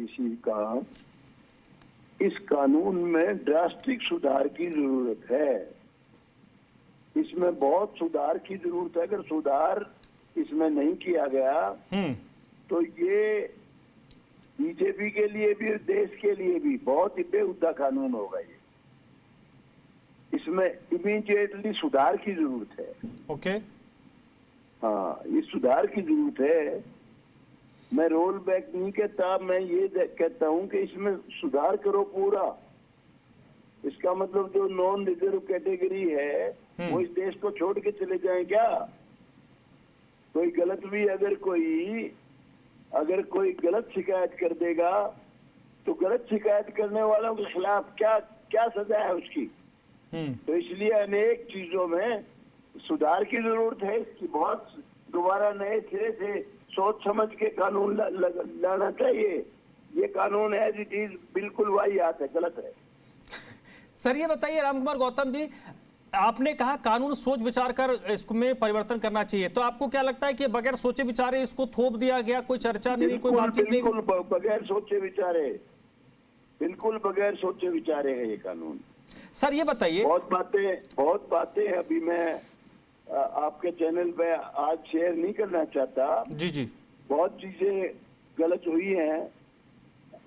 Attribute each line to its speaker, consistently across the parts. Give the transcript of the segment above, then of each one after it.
Speaker 1: IPC का, इस कानून में ड्रास्टिक सुधार की जरूरत है। इसमें बहुत सुधार की जरूरत है। अगर सुधार इसमें नहीं किया गया तो ये बीजेपी के लिए भी, देश के लिए भी बहुत ही बेहुदा कानून होगा। ये इसमें इमीडिएटली सुधार की जरूरत है।
Speaker 2: ओके।
Speaker 1: हाँ, ये सुधार की जरूरत है। मैं रोल बैक नहीं कहता, मैं ये कहता हूं कि इसमें सुधार करो पूरा। इसका मतलब जो नॉन रिजर्व कैटेगरी है वो इस देश को छोड़ के चले जाएं क्या? कोई गलत भी अगर कोई गलत शिकायत कर देगा तो गलत शिकायत करने वालों के खिलाफ क्या सजा है उसकी? तो इसलिए अनेक चीजों में सुधार की जरूरत है। इसकी बहुत दोबारा नए सिरे से सोच समझ के कानून लाना चाहिए। ये कानून एज इट इज बिल्कुल वाहियात है, गलत है।
Speaker 2: सर ये बताइए रामकुमार गौतम जी, आपने कहा कानून सोच विचार कर इसमें परिवर्तन करना चाहिए, तो आपको क्या लगता है कि बगैर सोचे विचारे इसको थोप दिया गया, कोई चर्चा नहीं, कोई बातचीत नहीं?
Speaker 1: बिल्कुल बगैर सोचे विचारे, बिल्कुल बगैर सोचे विचारे है ये कानून।
Speaker 2: सर ये बताइए,
Speaker 1: बहुत बातें अभी मैं आपके चैनल पे आज शेयर नहीं करना चाहता।
Speaker 2: जी।
Speaker 1: बहुत चीजें गलत हुई हैं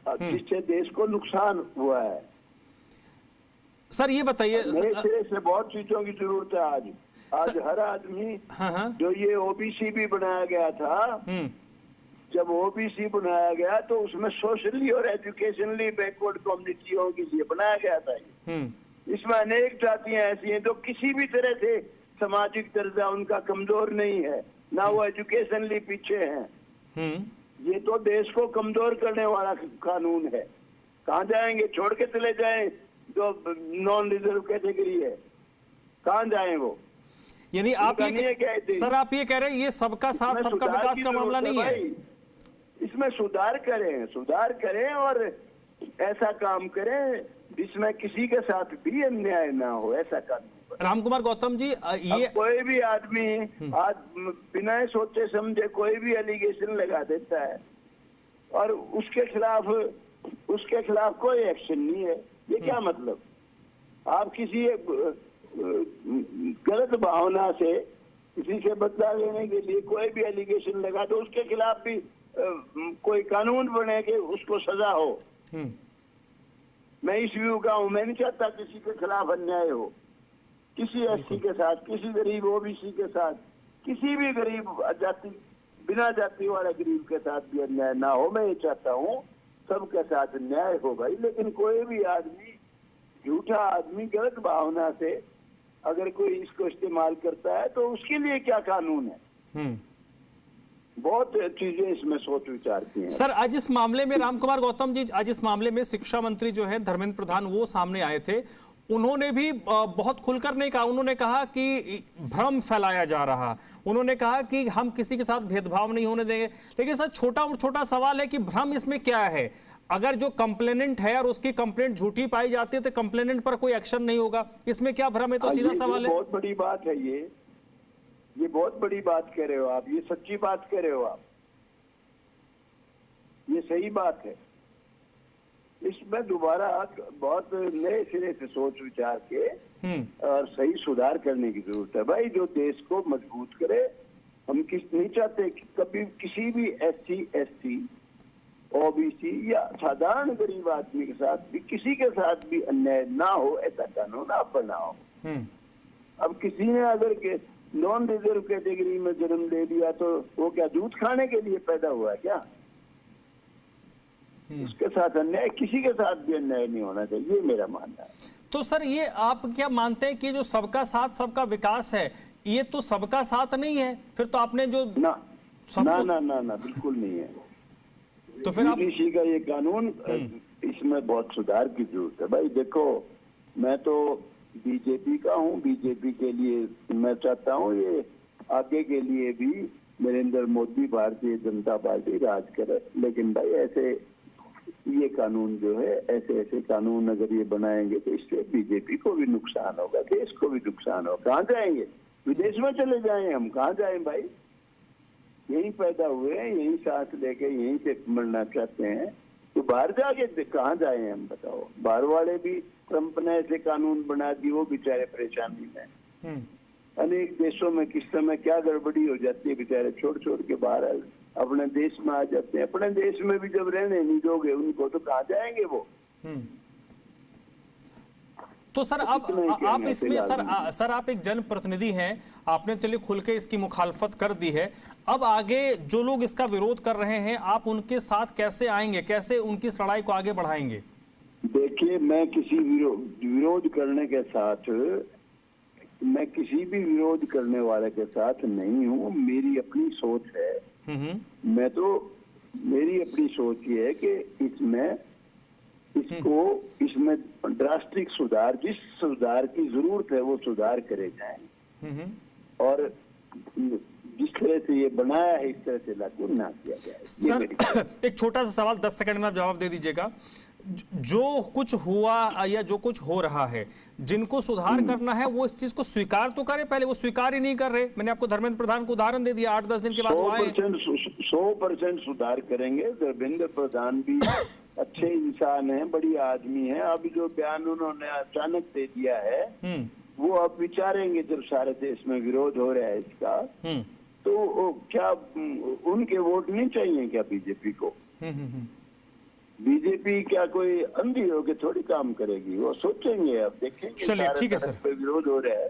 Speaker 1: जिससे देश को नुकसान हुआ है।
Speaker 2: सर ये बताइए,
Speaker 1: नए सिरे से बहुत चीजों की जरूरत है। आज हर आदमी, जो ये ओबीसी भी बनाया गया था, जब ओबीसी बनाया गया तो उसमें सोशली और एजुकेशनली बैकवर्ड कम्युनिटियों के लिए बनाया गया था। इसमें अनेक जातियां ऐसी हैं जो किसी भी तरह से सामाजिक दर्जा उनका कमजोर नहीं है, ना वो एजुकेशनली पीछे हैं। ये तो देश को कमजोर करने वाला कानून है। कहाँ जाएंगे? छोड़ के चले जाएं जो नॉन रिजर्व कैटेगरी है, कहाँ जाएं वो?
Speaker 2: यानी आप ये सर आप ये कह रहे हैं ये सबका साथ सबका विकास का मामला नहीं है?
Speaker 1: इसमें सुधार करें और ऐसा काम करें जिसमें किसी के साथ भी अन्याय ना हो, ऐसा कानून।
Speaker 2: रामकुमार गौतम जी, ये
Speaker 1: कोई भी आदमी आज बिना सोचे समझे कोई भी एलिगेशन लगा देता है और उसके खिलाफ कोई एक्शन नहीं है। ये क्या मतलब? आप किसी गलत भावना से किसी से बदला लेने के लिए कोई भी एलिगेशन लगा तो उसके खिलाफ भी कोई कानून बने कि उसको सजा हो। मैं इस व्यू का हूं। मैं नहीं चाहता किसी के खिलाफ अन्याय हो, किसी एससी के साथ, किसी गरीब ओबीसी के साथ, किसी भी गरीब बिना जाति वाले गरीब के साथ भी अन्याय ना हो। मैं ये चाहता हूँ सबके साथ अन्याय हो भाई। लेकिन कोई भी आदमी, झूठा आदमी गलत भावना से अगर कोई इसको इस्तेमाल करता है तो उसके लिए क्या कानून है? बहुत चीजें इसमें सोच विचार की हैं।
Speaker 2: सर आज इस मामले में रामकुमार गौतम जी, आज इस मामले में शिक्षा मंत्री जो है धर्मेंद्र प्रधान, वो सामने आए थे। उन्होंने भी बहुत खुलकर नहीं कहा। उन्होंने कहा कि भ्रम फैलाया जा रहा, उन्होंने कहा कि हम किसी के साथ भेदभाव नहीं होने देंगे। लेकिन सर छोटा सवाल है कि भ्रम इसमें क्या है? अगर जो कंप्लेनेंट है और उसकी कंप्लेंट झूठी पाई जाती है तो कंप्लेनेंट पर कोई एक्शन नहीं होगा, इसमें क्या भ्रम है? तो सीधा सवाल है।
Speaker 1: बहुत बड़ी बात है ये बहुत बड़ी बात कह रहे हो आप, ये सच्ची बात कह रहे हो आप, ये सही बात है। इसमें दोबारा बहुत नए सिरे से सोच विचार के और सही सुधार करने की जरूरत है भाई, जो देश को मजबूत करे। हम नहीं चाहते कि कभी किसी भी एससी, एसटी, ओबीसी या साधारण गरीब आदमी के साथ भी, किसी के साथ भी अन्याय ना हो, ऐसा कानून आप बनाओ। अब किसी ने अगर नॉन रिजर्व कैटेगरी में जन्म ले लिया तो वो क्या दूध खाने के लिए पैदा हुआ है क्या? उसके साथ अन्याय, किसी के साथ भी अन्याय नहीं होना चाहिए, ये मेरा मानना है।
Speaker 2: तो सर ये आप क्या मानते हैं कि जो सबका साथ सबका विकास है, ये तो सबका साथ नहीं है? फिर तो आपने जो
Speaker 1: ना बिल्कुल नहीं है।
Speaker 2: तो फिर आप
Speaker 1: यूजीसी का ये कानून, इसमें बहुत सुधार की जरूरत है भाई। देखो, मैं तो बीजेपी का हूँ, बीजेपी के लिए मैं चाहता हूँ ये आगे के लिए भी नरेंद्र मोदी, भारतीय जनता पार्टी राज करे। लेकिन भाई ऐसे ये कानून जो है, ऐसे कानून अगर ये बनाएंगे तो इससे बीजेपी को भी नुकसान होगा, देश को भी नुकसान होगा। कहाँ जाएंगे? विदेश में चले जाएं हम? कहाँ जाएं भाई? यहीं पैदा हुए हैं, यहीं सांस लेके यहीं से मरना चाहते हैं। तो बाहर जाके कहाँ जाए हम, बताओ। बाहर वाले भी, ट्रंप ने ऐसे कानून बना दिए, वो बेचारे परेशानी में। अनेक देशों में किस समय क्या गड़बड़ी हो जाती है, बेचारे छोड़ छोड़ के बाहर अपने देश में आ जाते हैं। अपने देश में भी जब रहने नहीं दोगे उनको, तो कहाँ जाएंगे वो।
Speaker 2: तो सर आप इसमें सर आप एक जनप्रतिनिधि हैं, आपने चलिए खुल के इसकी मुखालफत कर दी है। अब आगे जो लोग इसका विरोध कर रहे हैं, आप उनके साथ कैसे आएंगे, कैसे उनकी इस लड़ाई को आगे बढ़ाएंगे?
Speaker 1: देखिए, मैं किसी विरोध करने के साथ, मैं किसी भी विरोध करने वाले के साथ नहीं हूँ। मेरी अपनी सोच है। मैं तो, मेरी अपनी सोच ये है कि इसमें ड्रास्टिक सुधार, जिस सुधार की जरूरत है वो सुधार करे जाए, और जिस तरह से ये बनाया है इस तरह से लागू ना किया जाए।
Speaker 2: सर एक छोटा सा सवाल, 10 सेकंड में आप जवाब दे दीजिएगा। जो कुछ हुआ या जो कुछ हो रहा है, जिनको सुधार करना है वो इस चीज को स्वीकार तो करे, पहले वो स्वीकार ही नहीं कर रहे। मैंने आपको धर्मेंद्र प्रधान को उदाहरण दे दिया, 8-10 दिन के बाद
Speaker 1: 100% सुधार करेंगे। धर्मेंद्र प्रधान भी अच्छे इंसान हैं, बड़ी आदमी है। अभी जो बयान उन्होंने अचानक दे दिया है, वो अब विचारेंगे जब सारे देश में विरोध हो रहा है इसका, तो क्या उनके वोट नहीं चाहिए क्या बीजेपी को? बीजेपी क्या कोई अंधी होके थोड़ी काम करेगी? वो सोचेंगे, अब देखेंगे।
Speaker 2: चलिए ठीक है सर,
Speaker 1: पे विरोध हो रहा है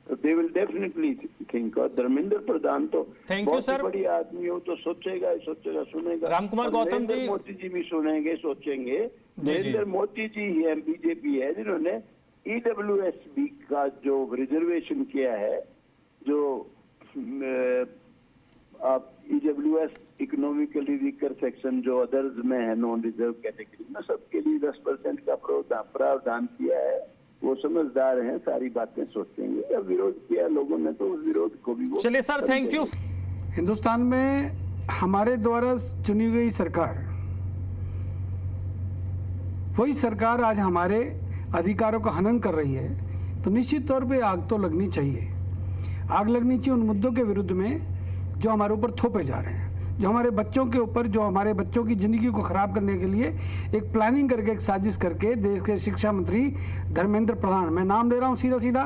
Speaker 1: तो दे विल डेफिनेटली थिंक। और धर्मेंद्र प्रधान तो बहुत बड़ी आदमी हो, तो सोचेगा, सुनेगा।
Speaker 2: रामकुमार गौतम जी,
Speaker 1: मोदी जी भी सुनेंगे, सोचेंगे। नरेंद्र मोदी जी ही है, बीजेपी है, जिन्होंने EWS का जो रिजर्वेशन किया है, जो आप EWS इकोनॉमिकली वीकर सेक्शन जो अदर्स में है, नॉन रिजर्व कैटेगरी में, सबके लिए 10% का प्रावधान किया है। वो समझदार हैं, सारी बातें सोचेंगे। जब विरोध किया लोगों ने तो उस विरोध को भी वो।
Speaker 2: चलिए सर, थैंक यू।
Speaker 3: हिंदुस्तान में हमारे द्वारा चुनी गई सरकार, वही सरकार आज हमारे अधिकारों का हनन कर रही है, तो निश्चित तौर पे आग तो लगनी चाहिए। आग लगनी चाहिए उन मुद्दों के विरुद्ध में जो हमारे ऊपर थोपे जा रहे हैं, जो हमारे बच्चों के ऊपर, जो हमारे बच्चों की ज़िंदगी को ख़राब करने के लिए एक प्लानिंग करके, एक साजिश करके देश के शिक्षा मंत्री धर्मेंद्र प्रधान, मैं नाम ले रहा हूँ सीधा सीधा,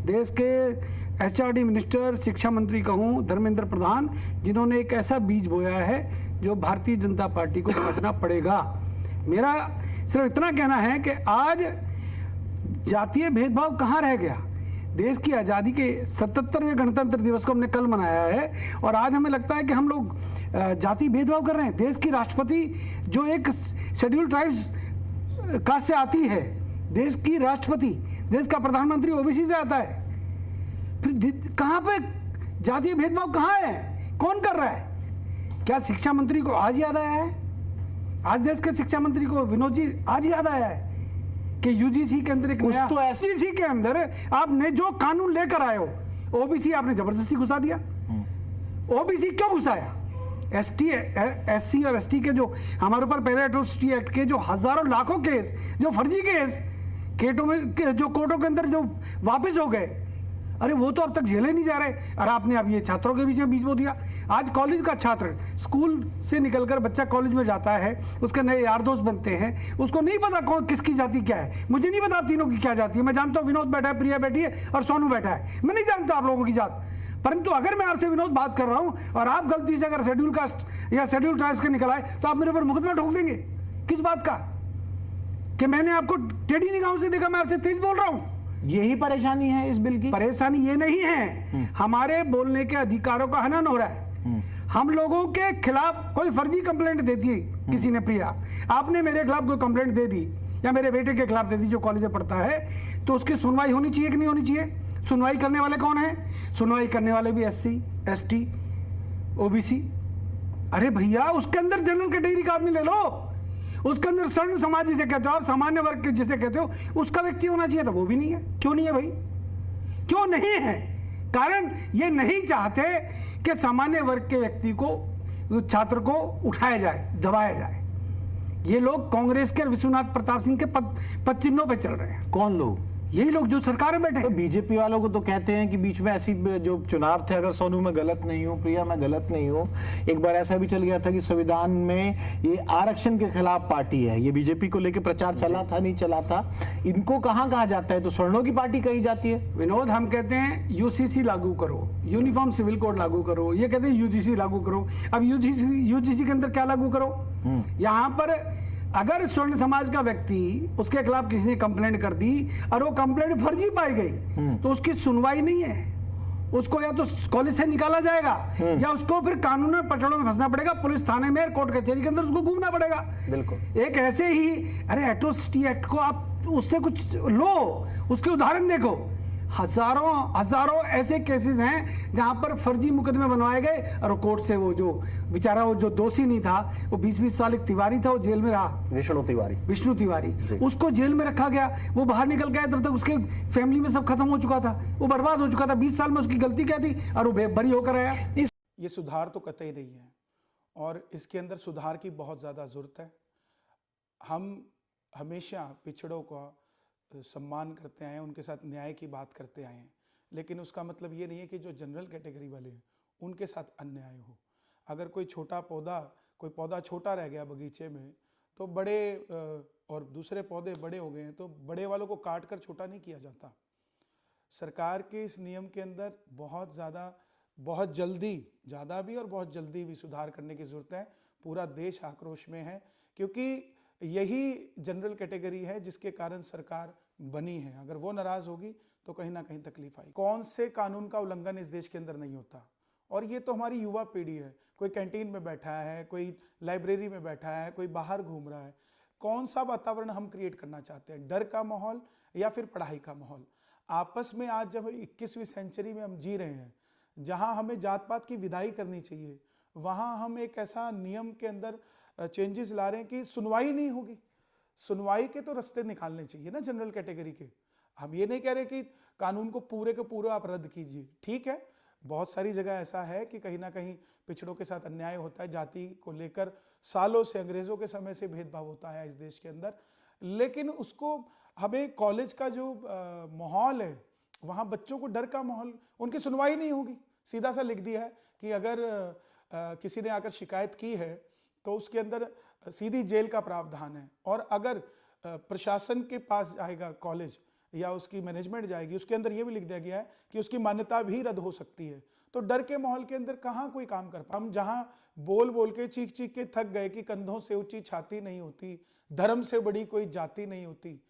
Speaker 3: देश के HRD मिनिस्टर, शिक्षा मंत्री कहूँ धर्मेंद्र प्रधान, जिन्होंने एक ऐसा बीज बोया है जो भारतीय जनता पार्टी को समझना पड़ेगा। मेरा सिर्फ इतना कहना है कि आज जातीय भेदभाव कहाँ रह गया? देश की आज़ादी के 77वें गणतंत्र दिवस को हमने कल मनाया है, और आज हमें लगता है कि हम लोग जाति भेदभाव कर रहे हैं। देश की राष्ट्रपति जो एक शेड्यूल ट्राइब्स कास्ट से आती है, देश की राष्ट्रपति, देश का प्रधानमंत्री OBC से आता है, फिर कहाँ पे जातीय भेदभाव कहाँ है? कौन कर रहा है? क्या शिक्षा मंत्री को आज याद आया है? आज देश के शिक्षा मंत्री को विनोद जी आज याद आया है कि UGC के अंदर एक नया, तो UGC के अंदर आपने जो कानून लेकर आए हो, OBC आपने जबरदस्ती घुसा दिया। OBC क्यों घुसाया? SC और ST के जो हमारे ऊपर पहले एट्रोसिटी एक्ट के जो हजारों लाखों केस, जो फर्जी केस जो कोर्टों के अंदर जो वापस हो गए, अरे वो तो अब तक झेले नहीं जा रहे, और आपने अब ये छात्रों के बीच में बीज बो दिया। आज कॉलेज का छात्र स्कूल से निकलकर बच्चा कॉलेज में जाता है, उसके नए यार दोस्त बनते हैं, उसको नहीं पता कौन किसकी जाति क्या है। मुझे नहीं पता आप तीनों की क्या जाति है। मैं जानता हूँ विनोद बैठा है, प्रिया बैठी है और सोनू बैठा है, मैं नहीं जानता आप लोगों की जात। परंतु अगर मैं आपसे विनोद बात कर रहा हूँ और आप गलती से अगर शेड्यूल कास्ट या शेड्यूल ट्राइब्स के निकल आए, तो आप मेरे ऊपर मुकदमा ठोक देंगे। किस बात का? कि मैंने आपको टेढ़ी निगाहों से देखा, मैं आपसे तेज बोल रहा हूँ।
Speaker 4: यही परेशानी है इस बिल की?
Speaker 3: परेशानी ये नहीं है, हमारे बोलने के अधिकारों का हनन हो रहा है। हम लोगों के खिलाफ कोई फर्जी कंप्लेंट देती है किसी ने, प्रिया आपने मेरे खिलाफ कोई कंप्लेंट दे दी या मेरे बेटे के खिलाफ दे दी जो कॉलेज में पढ़ता है, तो उसकी सुनवाई होनी चाहिए कि नहीं होनी चाहिए? सुनवाई करने वाले कौन है? सुनवाई करने वाले भी SC, ST, OBC। अरे भैया, उसके अंदर जनरल कैटेगरी का आदमी ले लो, उसके अंदर स्वर्ण समाज जिसे कहते हो आप, सामान्य वर्ग के जिसे कहते हो, उसका व्यक्ति होना चाहिए था। वो भी नहीं है। क्यों नहीं है भाई? क्यों नहीं है? कारण ये नहीं चाहते कि सामान्य वर्ग के व्यक्ति को, छात्र को उठाया जाए, दबाया जाए। ये लोग कांग्रेस के विश्वनाथ प्रताप सिंह के पद चिन्हों पे चल रहे हैं।
Speaker 4: कौन लोग?
Speaker 3: यही लोग जो सरकार में बैठे।
Speaker 4: तो बीजेपी वालों को तो कहते हैं कि बीच में ऐसी जो चुनाव थे, अगर सोनू मैं गलत नहीं हूं, प्रिया मैं गलत नहीं हूं, एक बार ऐसा भी चल गया था कि संविधान में ये आरक्षण के खिलाफ पार्टी है, ये बीजेपी को लेकर प्रचार चला था नहीं चला था, इनको कहां कहा जाता है? तो स्वर्णों की पार्टी कही जाती है।
Speaker 3: विनोद, हम कहते हैं यूसीसी लागू करो, यूनिफॉर्म सिविल कोड लागू करो, ये कहते हैं यूजीसी लागू करो। अब यूजीसी के अंदर क्या लागू करो? यहां पर अगर स्वर्ण समाज का व्यक्ति, उसके खिलाफ किसी ने कंप्लेंट कर दी और वो कंप्लेंट फर्जी पाई गई, तो उसकी सुनवाई नहीं है, उसको या तो कॉलेज से निकाला जाएगा या उसको फिर कानून में पटड़ों में फंसना पड़ेगा, पुलिस थाने में, कोर्ट कचहरी के अंदर उसको घूमना पड़ेगा।
Speaker 4: बिल्कुल।
Speaker 3: एक ऐसे ही, अरे एट्रोसिटी एक्ट को आप उससे कुछ लो, उसके उदाहरण देखो। हजारों ऐसे केसेस हैं जहां पर फर्जी मुकदमे बनवाए गए और कोर्ट से वो जो बेचारा, वो जो दोषी नहीं था, वो 20-20 साल एक तिवारी था, वो जेल में रहा, विष्णु तिवारी, उसको जेल में रखा गया, वो बाहर निकल गया, तब तक उसके फैमिली में सब खत्म हो चुका था, वो बर्बाद हो चुका था। 20 साल में उसकी गलती क्या थी और वो बरी होकर आया।
Speaker 5: ये सुधार तो कतई नहीं है और इसके अंदर सुधार की बहुत ज़्यादा ज़रूरत है। हम हमेशा पिछड़ों का सम्मान करते आए हैं, उनके साथ न्याय की बात करते आए हैं, लेकिन उसका मतलब ये नहीं है कि जो जनरल कैटेगरी वाले हैं उनके साथ अन्याय हो। अगर कोई पौधा छोटा रह गया बगीचे में, तो बड़े और दूसरे पौधे बड़े हो गए हैं, तो बड़े वालों को काट कर छोटा नहीं किया जाता। सरकार के इस नियम के अंदर बहुत जल्दी, ज़्यादा भी और बहुत जल्दी भी सुधार करने की ज़रूरत है। पूरा देश आक्रोश में है, क्योंकि यही जनरल कैटेगरी है जिसके कारण सरकार बनी है। अगर वो नाराज होगी तो कहीं ना कहीं तकलीफ आई। कौन से कानून का उल्लंघन इस देश के अंदर नहीं होता? और ये तो हमारी युवा पीढ़ी है। कोई कैंटीन में बैठा है, कोई लाइब्रेरी में बैठा है, कोई बाहर घूम रहा है। कौन सा वातावरण हम क्रिएट करना चाहते हैं? डर का माहौल या फिर पढ़ाई का माहौल? आपस में आज जब 21वीं सेंचुरी में हम जी रहे हैं, जहां हमें जात पात की विदाई करनी चाहिए, वहां हम एक ऐसा नियम के अंदर चेंजेस ला रहे हैं कि सुनवाई नहीं होगी। सुनवाई के तो रास्ते निकालने चाहिए ना जनरल कैटेगरी के। हम ये नहीं कह रहे कि कानून को पूरे के पूरे आप रद्द कीजिए, ठीक है, बहुत सारी जगह ऐसा है कि कहीं ना कहीं पिछड़ों के साथ अन्याय होता है, जाति को लेकर सालों से, अंग्रेजों के समय से भेदभाव होता है इस देश के अंदर। लेकिन उसको हमें कॉलेज का जो माहौल है, वहाँ बच्चों को डर का माहौल, उनकी सुनवाई नहीं होगी। सीधा सा लिख दिया है कि अगर किसी ने आकर शिकायत की है तो उसके अंदर सीधी जेल का प्रावधान है, और अगर प्रशासन के पास जाएगा कॉलेज या उसकी मैनेजमेंट जाएगी, उसके अंदर ये भी लिख दिया गया है कि उसकी मान्यता भी रद्द हो सकती है। तो डर के माहौल के अंदर कहाँ कोई काम कर हम जहाँ बोल बोल के, चीख चीख के थक गए कि कंधों से ऊंची छाती नहीं होती, धर्म से बड़ी कोई जाति नहीं होती,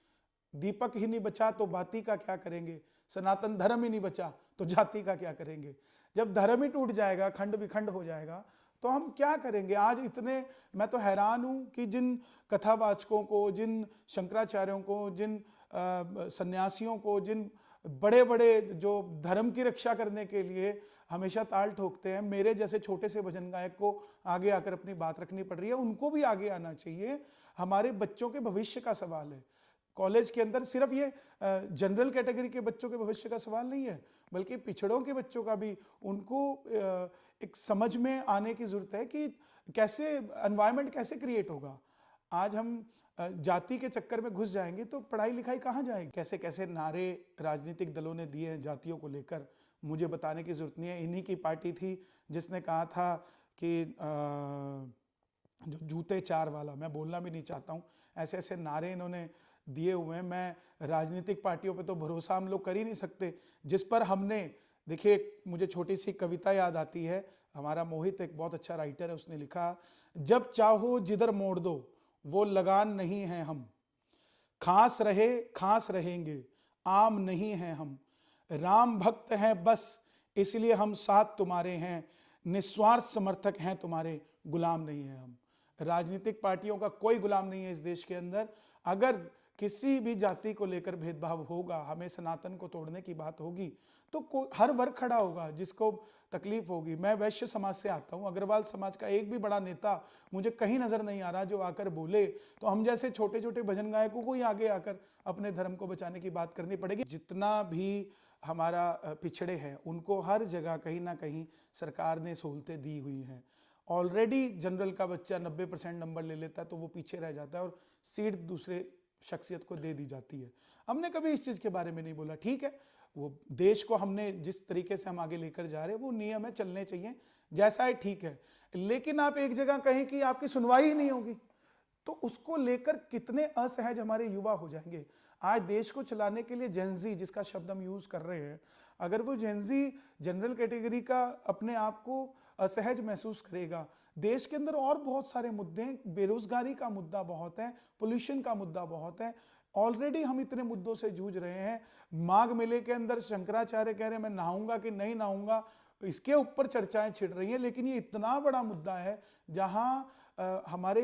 Speaker 5: दीपक ही नहीं बचा तो बाती का क्या करेंगे, सनातन धर्म ही नहीं बचा तो जाति का क्या करेंगे। जब धर्म ही टूट जाएगा, खंड विखंड हो जाएगा, तो हम क्या करेंगे। आज इतने, मैं तो हैरान हूं कि जिन कथावाचकों को, जिन शंकराचार्यों को, जिन सन्यासियों को, जिन बड़े बड़े जो धर्म की रक्षा करने के लिए हमेशा ताल ठोकते हैं, मेरे जैसे छोटे से भजन गायक को आगे आकर अपनी बात रखनी पड़ रही है। उनको भी आगे आना चाहिए। हमारे बच्चों के भविष्य का सवाल है। कॉलेज के अंदर सिर्फ ये जनरल कैटेगरी के बच्चों के भविष्य का सवाल नहीं है, बल्कि पिछड़ों के बच्चों का भी, उनको एक समझ में आने की जरूरत है कि कैसे एनवायरनमेंट कैसे क्रिएट होगा। आज हम जाति के चक्कर में घुस जाएंगे तो पढ़ाई लिखाई कहाँ जाएगी। कैसे कैसे नारे राजनीतिक दलों ने दिए हैं जातियों को लेकर, मुझे बताने की जरूरत नहीं है। इन्हीं की पार्टी थी जिसने कहा था कि जो जूते चार वाला, मैं बोलना भी नहीं चाहता हूँ, ऐसे ऐसे नारे इन्होंने दिए हुए हैं। मैं राजनीतिक पार्टियों पे तो भरोसा हम लोग कर ही नहीं सकते, जिस पर हमने, देखिए मुझे छोटी सी कविता याद आती है, हमारा मोहित एक बहुत अच्छा राइटर है, उसने लिखा, जब चाहो जिधर मोड़ दो वो लगान नहीं है हम, खास रहे खास रहेंगे आम नहीं हैं हम, राम भक्त हैं बस इसलिए हम साथ तुम्हारे हैं, निस्वार्थ समर्थक हैं तुम्हारे, गुलाम नहीं हैं हम। राजनीतिक पार्टियों का कोई गुलाम नहीं है इस देश के अंदर। अगर किसी भी जाति को लेकर भेदभाव होगा, हमें सनातन को तोड़ने की बात होगी, तो हर वर्ग खड़ा होगा जिसको तकलीफ होगी। मैं वैश्य समाज से आता हूं, अग्रवाल समाज का एक भी बड़ा नेता मुझे कहीं नजर नहीं आ रहा जो आकर बोले, तो हम जैसे छोटे छोटे भजन गायकों को ही आगे आकर अपने धर्म को बचाने की बात करनी पड़ेगी। जितना भी हमारा पिछड़े हैं उनको हर जगह कहीं ना कहीं सरकार ने सहूलतें दी हुई हैं। ऑलरेडी जनरल का बच्चा 90% नंबर ले लेता है तो वो पीछे रह जाता है और सीट दूसरे शख्सियत को दे दी जाती है। हमने कभी इस चीज़ के बारे में नहीं बोला। ठीक है, वो देश को हमने जिस तरीके से हम आगे लेकर जा रहे हैं वो नियम है, चलने चाहिए, जैसा है ठीक है। लेकिन आप एक जगह कहें कि आपकी सुनवाई ही नहीं होगी, तो उसको लेकर कितने असहज हमारे युवा हो जाएंगे। आज देश को चलाने के लिए जेनजी, जिसका शब्द हम यूज कर रहे हैं, अगर वो जेनजी जनरल कैटेगरी का अपने आप को असहज महसूस करेगा, देश के अंदर और बहुत सारे मुद्दे हैं, बेरोजगारी का मुद्दा बहुत है, पोल्यूशन का मुद्दा बहुत है, ऑलरेडी हम इतने मुद्दों से जूझ रहे हैं। माघ मेले के अंदर शंकराचार्य कह रहे हैं मैं नहाऊंगा कि नहीं नहाऊंगा, इसके ऊपर चर्चाएं छिड़ रही हैं। लेकिन ये इतना बड़ा मुद्दा है जहां हमारे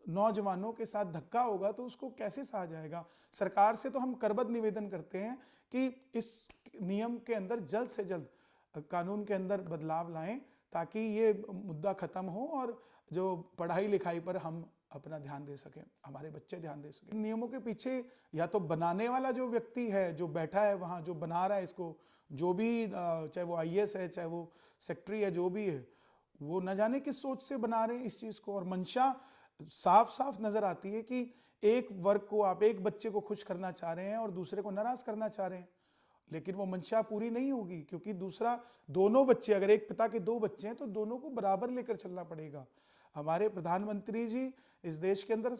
Speaker 5: नौजवानों के साथ धक्का होगा तो उसको कैसे सहा जाएगा। सरकार से तो हम करबद्ध निवेदन करते हैं कि इस नियम के अंदर जल्द से जल्द कानून के अंदर बदलाव लाएं ताकि ये मुद्दा खत्म हो और जो पढ़ाई लिखाई पर हम अपना ध्यान दे सकें, हमारे बच्चे ध्यान दे सकें। नियमों के पीछे या तो बनाने वाला जो व्यक्ति है, जो बैठा है वहाँ, जो बना रहा है इसको, जो भी चाहे वो IAS है, चाहे वो सेक्रेटरी है, जो भी है, वो न जाने किस सोच से बना रहे हैं इस चीज़ को। और मंशा साफ साफ नजर आती है कि एक वर्ग को, आप एक बच्चे को खुश करना चाह रहे हैं और दूसरे को नाराज करना चाह रहे हैं, लेकिन वो मंशा पूरी नहीं होगी, क्योंकि दूसरा, दोनों बच्चे, अगर एक पिता के 2 बच्चे हैं तो दोनों को बराबर लेकर चलना पड़ेगा। हमारे प्रधानमंत्री जी इस देश के अंदर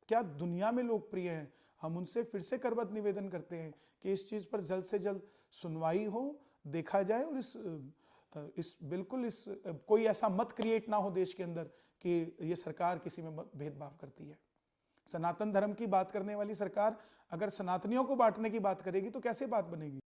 Speaker 5: क्या दुनिया में लोकप्रिय हैं। हम उनसे फिर से करबद्ध निवेदन करते हैं कि इस चीज़ पर जल्द से जल्द सुनवाई हो, देखा जाए और इस बिल्कुल इस कोई ऐसा मत क्रिएट ना हो देश के अंदर कि ये सरकार किसी में भेदभाव करती है। सनातन धर्म की बात करने वाली सरकार अगर सनातनियों को बांटने की बात करेगी तो कैसे बात बनेगी।